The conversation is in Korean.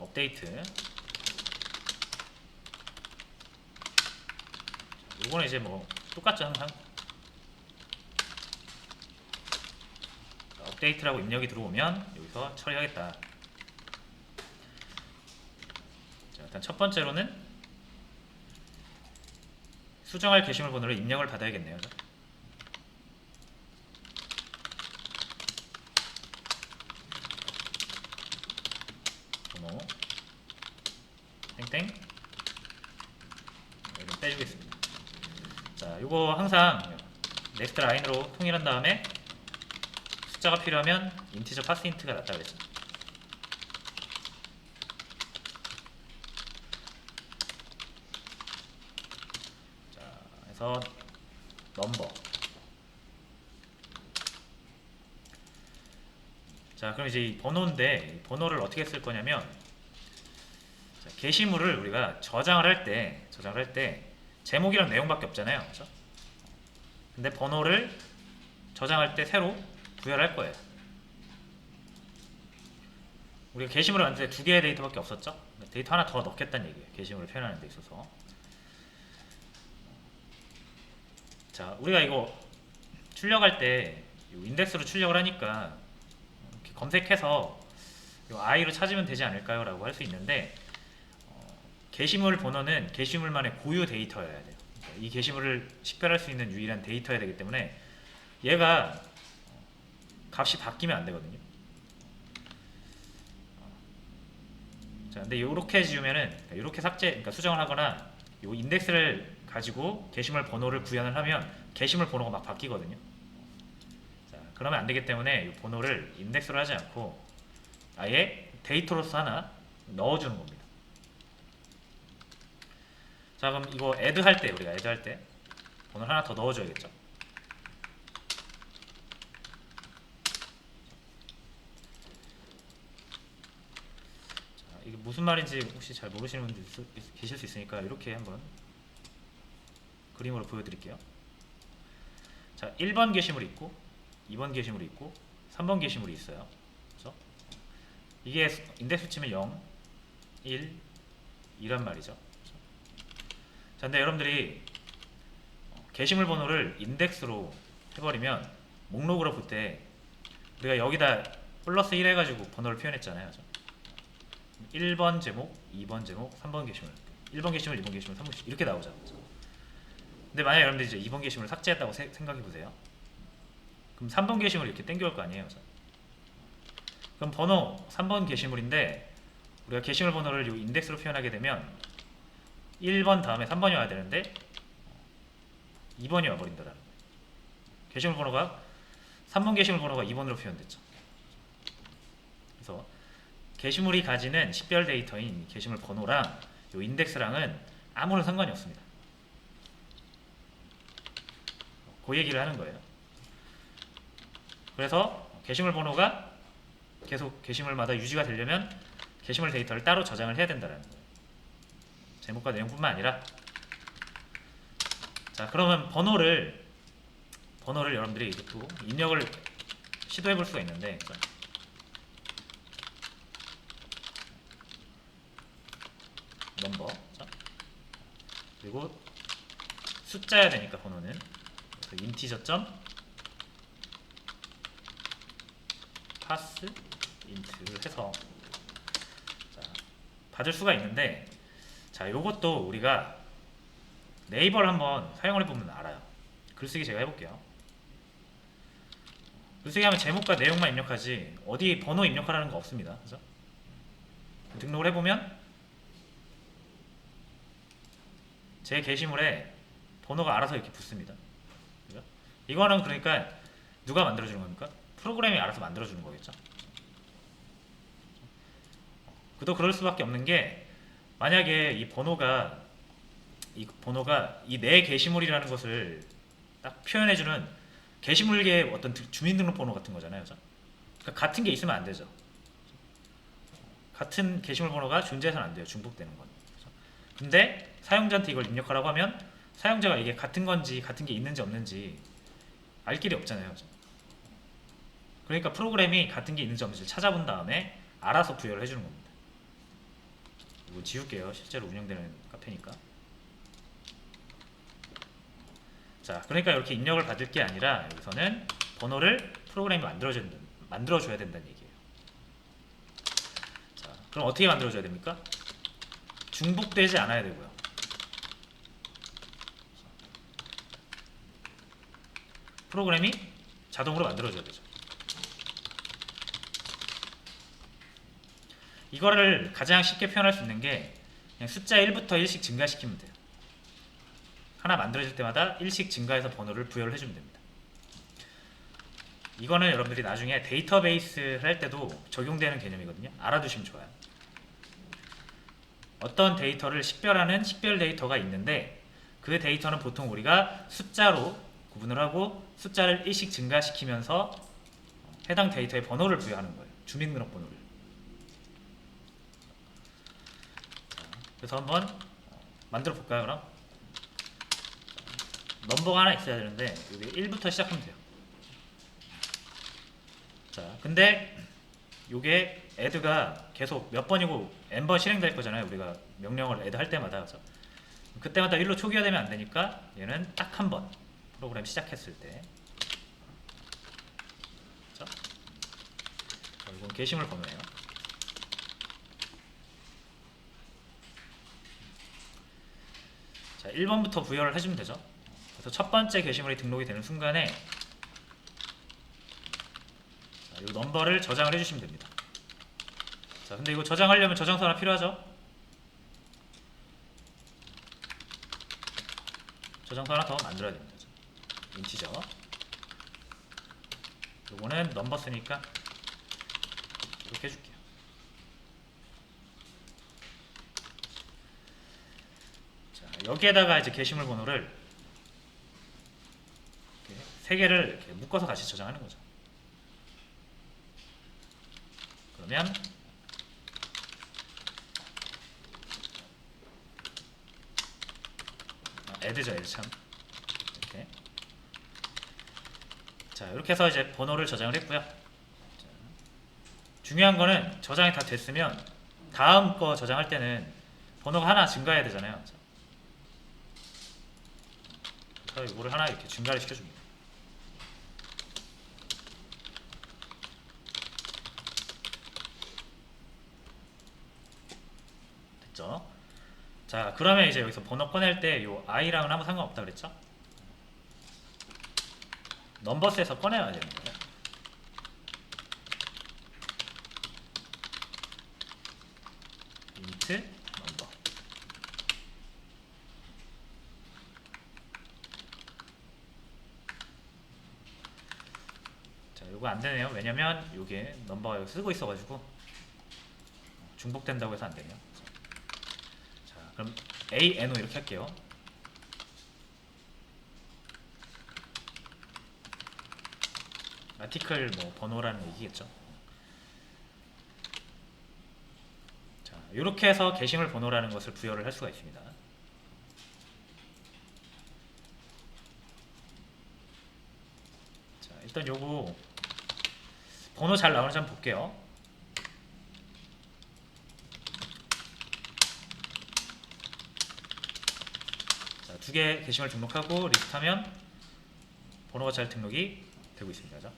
업데이트. 요거는 이제 뭐 똑같죠 항상. 업데이트라고 입력이 들어오면 여기서 처리하겠다. 자, 일단 첫 번째로는 수정할 게시물 번호를 입력을 받아야겠네요. 번호 땡땡 이렇게 빼주겠습니다. 자, 요거 항상 넥스트 라인으로 통일한 다음에 숫자가 필요하면 인티저 파스인트가 낫다 그랬죠. 자, 그래서 넘버. 자, 그럼 이제 이 번호인데 이 번호를 어떻게 쓸 거냐면, 자, 게시물을 우리가 저장을 할 때 제목이랑 내용밖에 없잖아요, 그렇죠? 근데 번호를 저장할 때 새로 부여할 거예요. 우리가 게시물을 만들 때 두 개의 데이터밖에 없었죠? 데이터 하나 더 넣겠다는 얘기예요. 게시물을 표현하는 데 있어서. 자, 우리가 이거 출력할 때 인덱스로 출력을 하니까 이렇게 검색해서 i로 찾으면 되지 않을까요? 라고 할 수 있는데, 게시물 번호는 게시물만의 고유 데이터여야 돼요. 그러니까 이 게시물을 식별할 수 있는 유일한 데이터여야 되기 때문에 얘가 값이 바뀌면 안 되거든요. 자, 근데 이렇게 지우면은, 이렇게 삭제, 그러니까 수정을 하거나 이 인덱스를 가지고 게시물 번호를 구현을 하면 게시물 번호가 막 바뀌거든요. 자, 그러면 안 되기 때문에 이 번호를 인덱스로 하지 않고 아예 데이터로서 하나 넣어주는 겁니다. 자, 그럼 이거 add 할 때, 우리가 add 할 때 번호를 하나 더 넣어줘야겠죠. 자, 이게 무슨 말인지 혹시 잘 모르시는 분들 계실 수 있으니까 이렇게 한번 그림으로 보여드릴게요. 자, 1번 게시물이 있고 2번 게시물이 있고 3번 게시물이 있어요. 그렇죠? 이게 인덱스 치면 0, 1, 2란 말이죠. 그렇죠? 자, 근데 여러분들이 게시물 번호를 인덱스로 해버리면 목록으로 볼 때 우리가 여기다 플러스 1 해가지고 번호를 표현했잖아요. 그렇죠? 1번 제목, 2번 제목, 3번 게시물, 1번 게시물, 2번 게시물, 3번 게시물 이렇게 나오죠. 그렇죠? 근데 만약 여러분들이 이제 2번 게시물을 삭제했다고 생각해보세요. 그럼 3번 게시물이 이렇게 땡겨올 거 아니에요. 그렇죠? 그럼 번호 3번 게시물인데 우리가 게시물 번호를 이 인덱스로 표현하게 되면 1번 다음에 3번이 와야 되는데 2번이 와버린다라는 거예요. 게시물 번호가 3번 게시물 번호가 2번으로 표현됐죠. 그래서 게시물이 가지는 식별 데이터인 게시물 번호랑 이 인덱스랑은 아무런 상관이 없습니다. 그 얘기를 하는 거예요. 그래서 게시물 번호가 계속 게시물마다 유지가 되려면 게시물 데이터를 따로 저장을 해야 된다는 거예요. 제목과 내용뿐만 아니라. 자, 그러면 번호를 여러분들이 이제 또 입력을 시도해 볼 수가 있는데, 넘버, 그리고 숫자여야 되니까 번호는 인티저 점 파스 인트를 해서 자, 받을 수가 있는데, 자, 요것도 우리가 네이버를 한번 사용을 해보면 알아요. 글쓰기 제가 해볼게요. 글쓰기 하면 제목과 내용만 입력하지 어디 번호 입력하라는 거 없습니다. 그죠? 등록을 해보면 제 게시물에 번호가 알아서 이렇게 붙습니다. 그죠? 이거는 그러니까 누가 만들어주는 겁니까? 프로그램이 알아서 만들어주는 거겠죠. 또 그럴 수밖에 없는 게, 만약에 이 번호가 이 내 게시물이라는 것을 딱 표현해주는 게시물계의 어떤 주민등록번호 같은 거잖아요. 그죠? 그러니까 같은 게 있으면 안 되죠. 같은 게시물 번호가 존재해서는 안 돼요. 중복되는 건. 그죠? 근데 사용자한테 이걸 입력하라고 하면 사용자가 이게 같은 건지 같은 게 있는지 없는지 알 길이 없잖아요. 그죠? 그러니까 프로그램이 같은 게 있는지 없는지 찾아본 다음에 알아서 부여를 해주는 겁니다. 이거 지울게요. 실제로 운영되는 카페니까. 자, 그러니까 이렇게 입력을 받을 게 아니라 여기서는 번호를 프로그램이 만들어줘야 된다는 얘기예요. 자, 그럼 어떻게 만들어줘야 됩니까? 중복되지 않아야 되고요. 프로그램이 자동으로 만들어줘야 되죠. 이거를 가장 쉽게 표현할 수 있는 게 그냥 숫자 1부터 1씩 증가시키면 돼요. 하나 만들어질 때마다 1씩 증가해서 번호를 부여를 해주면 됩니다. 이거는 여러분들이 나중에 데이터베이스를 할 때도 적용되는 개념이거든요. 알아두시면 좋아요. 어떤 데이터를 식별하는 식별 데이터가 있는데 그 데이터는 보통 우리가 숫자로 구분을 하고 숫자를 1씩 증가시키면서 해당 데이터에 번호를 부여하는 거예요. 주민등록번호를. 그래서 한번 만들어 볼까요, 그럼? 넘버가 하나 있어야 되는데 여기 1부터 시작하면 돼요. 자, 근데 요게 add가 계속 몇 번이고 n번 실행될 거잖아요. 우리가 명령을 add 할 때마다. 그래서 그때마다 1로 초기화되면 안 되니까 얘는 딱 한 번 프로그램 시작했을 때. 그렇죠? 이건 게시물 번호예요. 자, 1번부터 부여를 해주면 되죠. 그래서 첫 번째 게시물이 등록이 되는 순간에 자, 이 넘버를 저장을 해주시면 됩니다. 자, 근데 이거 저장하려면 저장소 하나 필요하죠? 저장소 하나 더 만들어야 됩니다. 인티저. 요거는 넘버 쓰니까 이렇게 해줄게요. 자, 여기에다가 이제 게시물 번호를 이렇게 세 개를 이렇게 묶어서 같이 저장하는 거죠. 그러면 add죠, add 참. 이렇게. 자, 이렇게 해서 이제 번호를 저장을 했고요. 자, 중요한 거는 저장이 다 됐으면 다음 거 저장할 때는 번호가 하나 증가해야 되잖아요. 그래서 이거를 하나 이렇게 증가를 시켜줍니다. 됐죠? 자, 그러면 이제 여기서 번호 꺼낼 때 요 i랑은 아무 상관없다 그랬죠? 넘버스에서 꺼내야 되는 거예요. int 넘버. 자, 요거 안 되네요. 왜냐면 요게 넘버가 여기 쓰고 있어가지고 중복된다고 해서 안 되네요. 자, 그럼 ANO 이렇게 할게요. 아티클 뭐 번호라는 얘기겠죠. 자, 이렇게 해서 게시물 번호라는 것을 부여를 할 수가 있습니다. 자, 일단 요거 번호 잘 나오는지 한번 볼게요. 자, 두 개 게시물 등록하고 리스트하면 번호가 잘 등록이 되고 있습니다. 그죠?